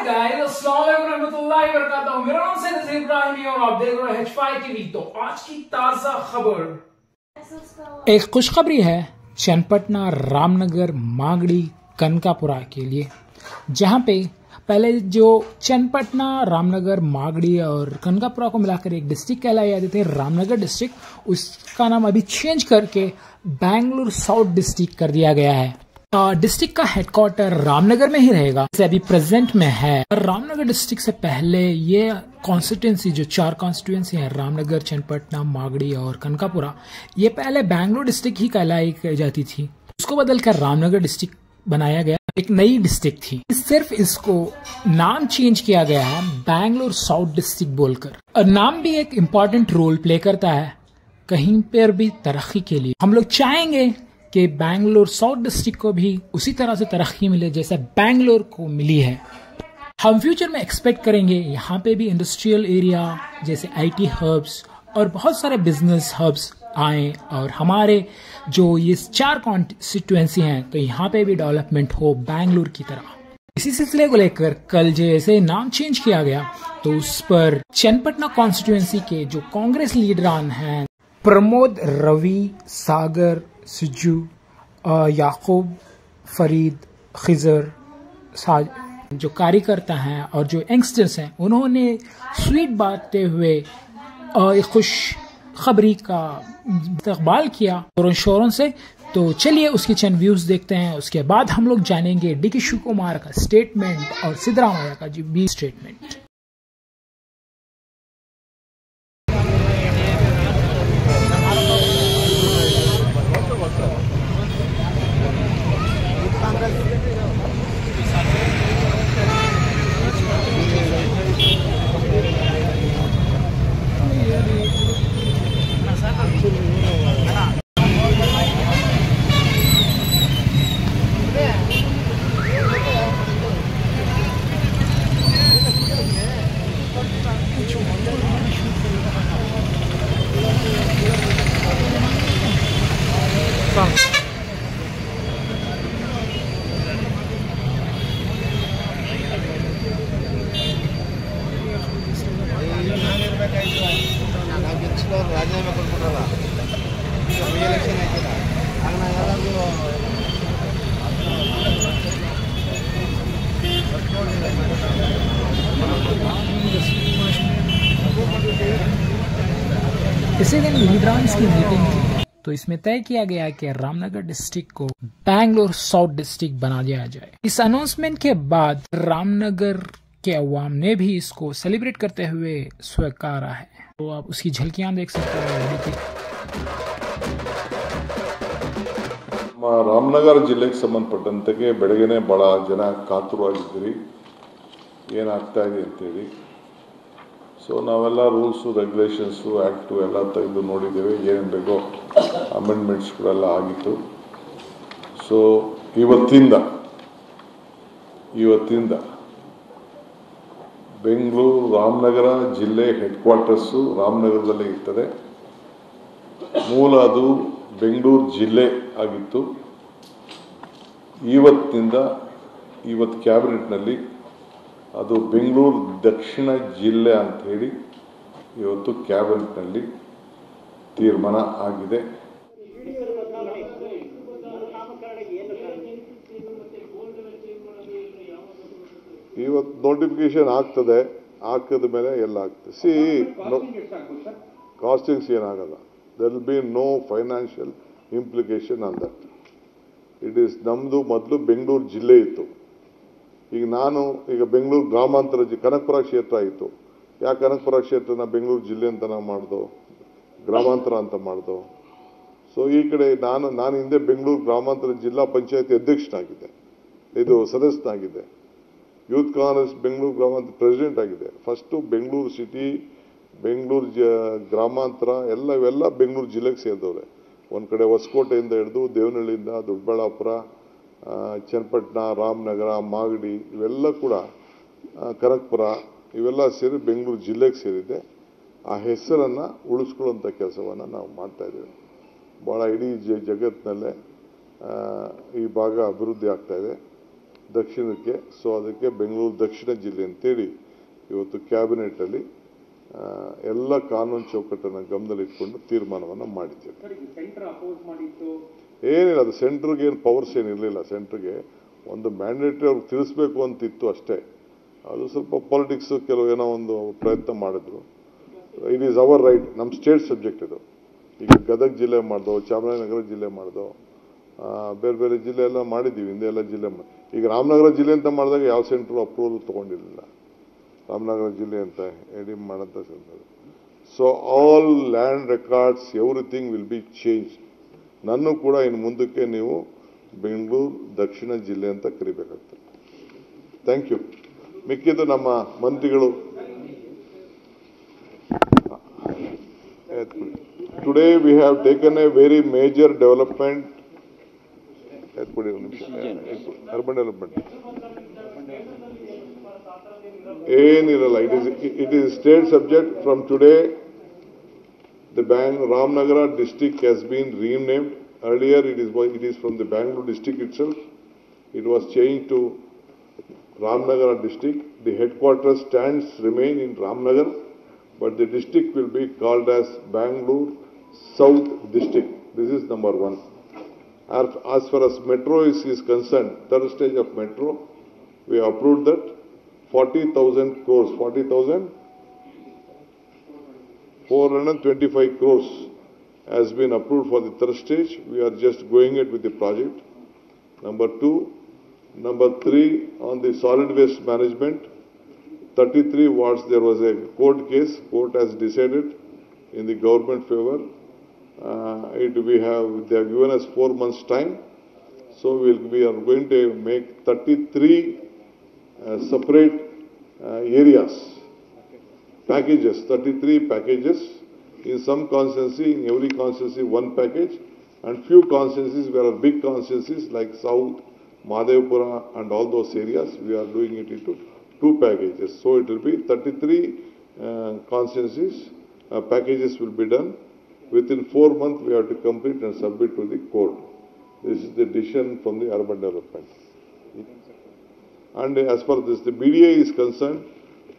Guys, अस्सलाम वालेकुम रहमतुल्लाहि व बरकातहू। मेरा नाम है नज़ीर इब्राहिमी और आप देख रहे हैं H5 टीवी। तो आज की ताजा खबर, एक खुशखबरी है चन्नपटना, रामनगर, मागड़ी, कनकापुरा के लिए, जहां पे पहले जो चन्नपटना, रामनगर, मागड़ी और कनकापुरा को मिलाकर एक डिस्ट्रिक्ट कहलाए जाते थे, रामनगर डिस्ट्रिक्ट, उसका नाम अभी चेंज करके बेंगलुरु साउथ डिस्ट्रिक्ट कर दिया गया है। डिस्ट्रिक्ट का हेडक्वार्टर रामनगर में ही रहेगा, जैसे अभी प्रेजेंट में है। रामनगर डिस्ट्रिक्ट से पहले ये कॉन्स्टिट्यूंसी, जो 4 कॉन्स्टिट्यूंसी है, रामनगर, चन्नपटना, मागड़ी और कनकापुरा, ये पहले बेंगलुरु डिस्ट्रिक्ट ही कहलाई जाती थी। उसको बदलकर रामनगर डिस्ट्रिक्ट बनाया गया, एक नई डिस्ट्रिक्ट थी। सिर्फ इसको नाम चेंज किया गया है बेंगलुरु साउथ डिस्ट्रिक्ट बोलकर। और नाम भी एक इम्पॉर्टेंट रोल प्ले करता है कहीं पर भी तरक्की के लिए। हम लोग चाहेंगे कि बेंगलुरु साउथ डिस्ट्रिक्ट को भी उसी तरह से तरक्की मिले जैसे बेंगलुरु को मिली है। हम फ्यूचर में एक्सपेक्ट करेंगे यहाँ पे भी इंडस्ट्रियल एरिया जैसे IT हब्स और बहुत सारे बिजनेस हब्स आए, और हमारे जो ये 4 कॉन्स्टिट्यूएंसी हैं तो यहाँ पे भी डेवलपमेंट हो बेंगलुरु की तरह। इसी सिलसिले को लेकर कल जैसे नाम चेंज किया गया तो उस पर चन्नपटना कॉन्स्टिट्यूएंसी के जो कांग्रेस लीडरान हैं, प्रमोद, रवि, सागर, सिज्जू, याकूब, फरीद, खिजर, जो कार्यकर्ता हैं और जो यंगस्टर्स हैं, उन्होंने स्वीट बांटते हुए एक खुश खबरी का इस्तकबाल किया जोरों शोरों से। तो चलिए उसके चंद व्यूज देखते हैं, उसके बाद हम लोग जानेंगे DK शिव कुमार का स्टेटमेंट और सिद्धरामैया का जी भी स्टेटमेंट। ರಾಜೀನಾಮೆ ಕೊಟ್ಬಿಟ್ರಲ್ಲ, ಈಗ ಎಲೆಕ್ಷನ್ ಆಯ್ತಿಲ್ಲ, ಆಗ ನಾವು ಎಲ್ಲರಿಗೂ इसी दिन लीडरांस की मीटिंग थी, तो इसमें तय किया गया कि रामनगर डिस्ट्रिक्ट को बेंगलुरु साउथ डिस्ट्रिक्ट बना दिया जाए। इस अनाउंसमेंट के बाद रामनगर के अवाम ने भी इसको सेलिब्रेट करते हुए स्वीकारा है। तो आप उसकी झलकियां देख सकते हो। ರಾಮನಗರ ಜಿಲ್ಲೆಗೆ ಸಂಬಂಧಪಟ್ಟಂತೆ ಬೆಳಗ್ಗೆನೆ ಭಾಳ ಜನ ಕಾತುರವಾಗಿದ್ದೀರಿ ಏನಾಗ್ತಾ ಇದೆ ಅಂತೇಳಿ. ಸೊ ನಾವೆಲ್ಲ ರೂಲ್ಸು, ರೆಗ್ಯುಲೇಷನ್ಸು, ಆ್ಯಕ್ಟು ಎಲ್ಲ ತೆಗೆದು ನೋಡಿದ್ದೇವೆ, ಏನೇನು ಬೇಕೋ ಅಮೆಂಡ್ಮೆಂಟ್ಸ್ಗಳೆಲ್ಲ ಆಗಿತ್ತು. ಸೊ ಇವತ್ತಿಂದ ಬೆಂಗಳೂರು ರಾಮನಗರ ಜಿಲ್ಲೆ ಹೆಡ್ ಕ್ವಾರ್ಟರ್ಸು ರಾಮನಗರದಲ್ಲೇ ಇರ್ತದೆ. ಮೂಲ ಅದು ಬೆಂಗಳೂರು ಜಿಲ್ಲೆ ಆಗಿತ್ತು. ಇವತ್ತು ಕ್ಯಾಬಿನೆಟ್ನಲ್ಲಿ ಅದು ಬೆಂಗಳೂರು ದಕ್ಷಿಣ ಜಿಲ್ಲೆ ಅಂತ ಹೇಳಿ ಇವತ್ತು ಕ್ಯಾಬಿನೆಟ್ನಲ್ಲಿ ತೀರ್ಮಾನ ಆಗಿದೆ. ಇವತ್ತು ನೋಟಿಫಿಕೇಶನ್ ಆಗ್ತದೆ, ಹಾಕಿದ ಮೇಲೆ ಎಲ್ಲ ಆಗ್ತದೆ. ಕಾಸ್ಟಿಂಗ್ಸ್ ಏನಾಗಲ್ಲ. there will be no financial implication on that. It is ನಮ್ಮದು ಮೊದಲು ಬೆಂಗಳೂರು ಜಿಲ್ಲೆ ಇತ್ತು. ಈಗ ಬೆಂಗಳೂರು ಗ್ರಾಮಾಂತರ ಕನಕಪುರ ಕ್ಷೇತ್ರ ಇತ್ತು. ಯಾಕೆ ಕನಕಪುರ ಕ್ಷೇತ್ರನ ಬೆಂಗಳೂರು ಜಿಲ್ಲೆ ಅಂತ ನಾವು ಮಾಡ್ದೋ, ಗ್ರಾಮಾಂತರ ಅಂತ ಮಾಡ್ದೋ. ಸೊ ಈ ಕಡೆ ನಾನು ಹಿಂದೆ ಬೆಂಗಳೂರು ಗ್ರಾಮಾಂತರ ಜಿಲ್ಲಾ ಪಂಚಾಯತಿ ಅಧ್ಯಕ್ಷನಾಗಿದ್ದೆ, ಇದು ಸದಸ್ಯನಾಗಿದ್ದೆ. ಯೂತ್ ಕಾಂಗ್ರೆಸ್ ಬೆಂಗಳೂರು ಗ್ರಾಮಾಂತರ ಪ್ರೆಸಿಡೆಂಟ್ ಆಗಿದೆ. ಫಸ್ಟು ಬೆಂಗಳೂರು ಸಿಟಿ, ಬೆಂಗಳೂರು ಗ್ರಾಮಾಂತರ ಇವೆಲ್ಲ ಬೆಂಗಳೂರು ಜಿಲ್ಲೆಗೆ ಸೇರಿದವ್ರೆ. ಒಂದು ಕಡೆ ಹೊಸಕೋಟೆಯಿಂದ ಹಿಡಿದು ದೇವನಹಳ್ಳಿಯಿಂದ ದೊಡ್ಡಬಳ್ಳಾಪುರ, ಚನ್ನಪಟ್ಟಣ, ರಾಮನಗರ, ಮಾಗಡಿ ಇವೆಲ್ಲ ಕೂಡ, ಕನಕಪುರ ಇವೆಲ್ಲ ಸೇರಿ ಬೆಂಗಳೂರು ಜಿಲ್ಲೆಗೆ ಸೇರಿದೆ. ಆ ಹೆಸರನ್ನು ಉಳಿಸ್ಕೊಳ್ಳುವಂಥ ಕೆಲಸವನ್ನು ನಾವು ಮಾಡ್ತಾ ಇದ್ದೇವೆ. ಭಾಳ ಇಡೀ ಜಗತ್ತಿನಲ್ಲೇ ಈ ಭಾಗ ಅಭಿವೃದ್ಧಿ ಆಗ್ತಾ ಇದೆ. ದಕ್ಷಿಣಕ್ಕೆ. ಸೊ ಅದಕ್ಕೆ ಬೆಂಗಳೂರು ದಕ್ಷಿಣ ಜಿಲ್ಲೆ ಅಂತೇಳಿ ಇವತ್ತು ಕ್ಯಾಬಿನೆಟಲ್ಲಿ ಎಲ್ಲ ಕಾನೂನು ಚೌಕಟ್ಟನ್ನು ಗಮನದಲ್ಲಿಟ್ಕೊಂಡು ತೀರ್ಮಾನವನ್ನು ಮಾಡಿದ್ದೇವೆ. ಏನಿಲ್ಲ, ಅದು ಸೆಂಟ್ರಿಗೆ ಏನು ಪವರ್ಸ್ ಏನಿರಲಿಲ್ಲ. ಸೆಂಟ್ರಿಗೆ ಒಂದು ಮ್ಯಾಂಡೇಟರಿ ಅವ್ರಿಗೆ ತಿಳಿಸ್ಬೇಕು ಅಂತಿತ್ತು ಅಷ್ಟೇ. ಅದು ಸ್ವಲ್ಪ ಪಾಲಿಟಿಕ್ಸ್ ಕೆಲವು ಏನೋ ಒಂದು ಪ್ರಯತ್ನ ಮಾಡಿದ್ರು. ಇಟ್ ಈಸ್ ಅವರ್ ರೈಟ್, ನಮ್ಮ ಸ್ಟೇಟ್ ಸಬ್ಜೆಕ್ಟ್ ಇದು. ಈಗ ಗದಗ ಜಿಲ್ಲೆ ಮಾಡ್ದೋ, ಚಾಮರಾಜನಗರ ಜಿಲ್ಲೆ ಮಾಡ್ದೋ, ಬೇರೆ ಬೇರೆ ಜಿಲ್ಲೆ ಎಲ್ಲ ಮಾಡಿದ್ದೀವಿ. ಹಿಂದೆ ಎಲ್ಲ ಜಿಲ್ಲೆ ಈಗ ರಾಮನಗರ ಜಿಲ್ಲೆ ಅಂತ ಮಾಡಿದಾಗ ಯಾವ ಸೆಂಟ್ರು ಅಪ್ರೂವಲ್ ತೊಗೊಂಡಿರಲಿಲ್ಲ. ರಾಮನಗರ ಜಿಲ್ಲೆ ಅಂತ ಹೇಳಿ ಮಾಡೋಂಥ centre. So all land records everything will be change. ನನ್ನ ಕೂಡ ಇನ್ನು ಮುಂದಕ್ಕೆ ನೀವು ಬೆಂಗಳೂರು ದಕ್ಷಿಣ ಜಿಲ್ಲೆ ಅಂತ ಕರಿಬೇಕಾಗ್ತದೆ. Thank you. ಮಿಕ್ಕಿದ್ದು ನಮ್ಮ ಮಂತ್ರಿಗಳು. Today we have taken a very major development. Urban development ಏನಿರಲ್ಲ. It is state subject. From today the Ramnagara district has been renamed. Earlier it is from the Bangalore district itself. It was changed to Ramnagara district. The headquarters remain in Ramnagar, but the district will be called as Bangalore South District. This is number one. As far as metro is concerned, third stage of metro, we approved that 40,000 crores, 40,425 crores has been approved for the third stage. We are just going it with the project. Number two. Number three, on the solid waste management, 33 wards there was a court case. Court has decided in the government favor. They have given us 4 months time. So we are going to make 33 separate areas, packages, 33 packages. In some constituency, in every constituency, one package, and few constituencies where are big constituencies like South, Madhavpura and all those areas, we are doing it into 2 packages. So it will be 33 constituencies, packages will be done. Within 4 months, we have to complete and submit to the court. This is the decision from the urban development. And as far as the BDA is concerned,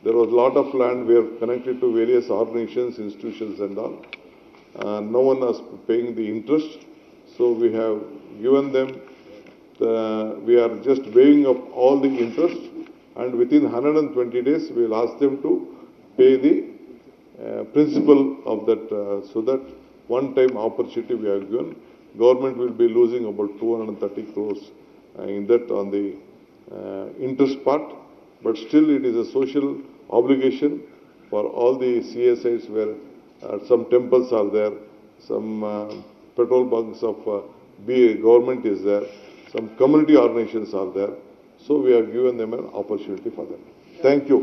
there was a lot of land we are connected to various organizations, institutions and all. No one is paying the interest. So we have given them, we are just waiving up all the interest, and within 120 days we will ask them to pay the principal of that, so that one-time opportunity we have given. Government will be losing about 230 crores in that on the interest part, but still it is a social obligation for all the CSIs where some temples are there, some petrol bunks of government is there, some community organizations are there. So we have given them an opportunity for them. Thank you.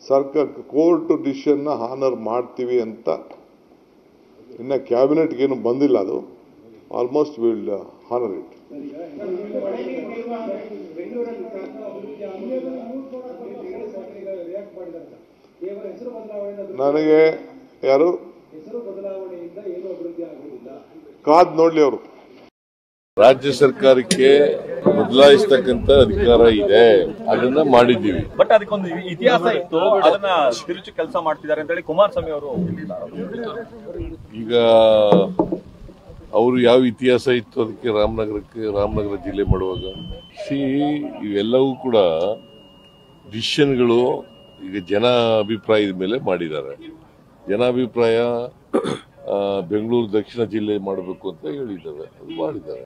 ಸರ್ಕಾರ court decision honour ಮಾಡ್ತೀವಿ ಅಂತ ಇನ್ನು ಕ್ಯಾಬಿನೆಟ್ಗೆ ಏನು ಬಂದಿಲ್ಲ. ಅದು almost will honour it. ನನಗೆ ಯಾರು ಕಾದ್ ನೋಡ್ಲಿ ಅವರು. ರಾಜ್ಯ ಸರ್ಕಾರಕ್ಕೆ ಬದಲಾಯಿಸತಕ್ಕಂತ ಅಧಿಕಾರ ಇದೆ, ಅದನ್ನ ಮಾಡಿದ್ದೀವಿ. ಬಟ್ ಅದಕ್ಕೊಂದು ಇತಿಹಾಸ ಇತ್ತು, ಅದನ್ನ ತಿರುಚಿ ಕೆಲಸ ಮಾಡ್ತಿದ್ದಾರೆ ಅಂತ ಹೇಳಿ ಕುಮಾರಸ್ವಾಮಿ ಅವರು. ಈಗ ಅವರು ಯಾವ ಇತಿಹಾಸ ಇತ್ತು ಅದಕ್ಕೆ ರಾಮನಗರ ಜಿಲ್ಲೆ ಮಾಡುವಾಗ ಇವೆಲ್ಲವೂ ಕೂಡ ಡಿಸಿಷನ್ಗಳು ಈಗ ಜನ ಅಭಿಪ್ರಾಯದ ಮೇಲೆ ಮಾಡಿದ್ದಾರೆ. ಜನಾಭಿಪ್ರಾಯ ಬೆಂಗಳೂರು ದಕ್ಷಿಣ ಜಿಲ್ಲೆ ಮಾಡಬೇಕು ಅಂತ ಹೇಳಿದ್ದಾರೆ, ಅದು ಮಾಡಿದ್ದಾರೆ.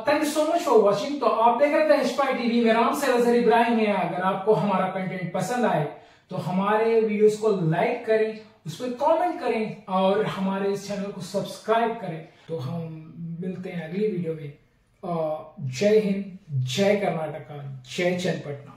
Thank you so much for watching. तो आप देख रहे थे H5 TV, मेरा नाम से अजहर इब्राहिम है. अगर आपको हमारा कंटेंट पसंद आए तो हमारे वीडियोस को लाइक करें, उस पर कमेंट करें और हमारे इस चैनल को सब्सक्राइब करें. तो हम मिलते हैं अगली वीडियो में. जय हिंद, जय कर्नाटका, जय चन्नपटना.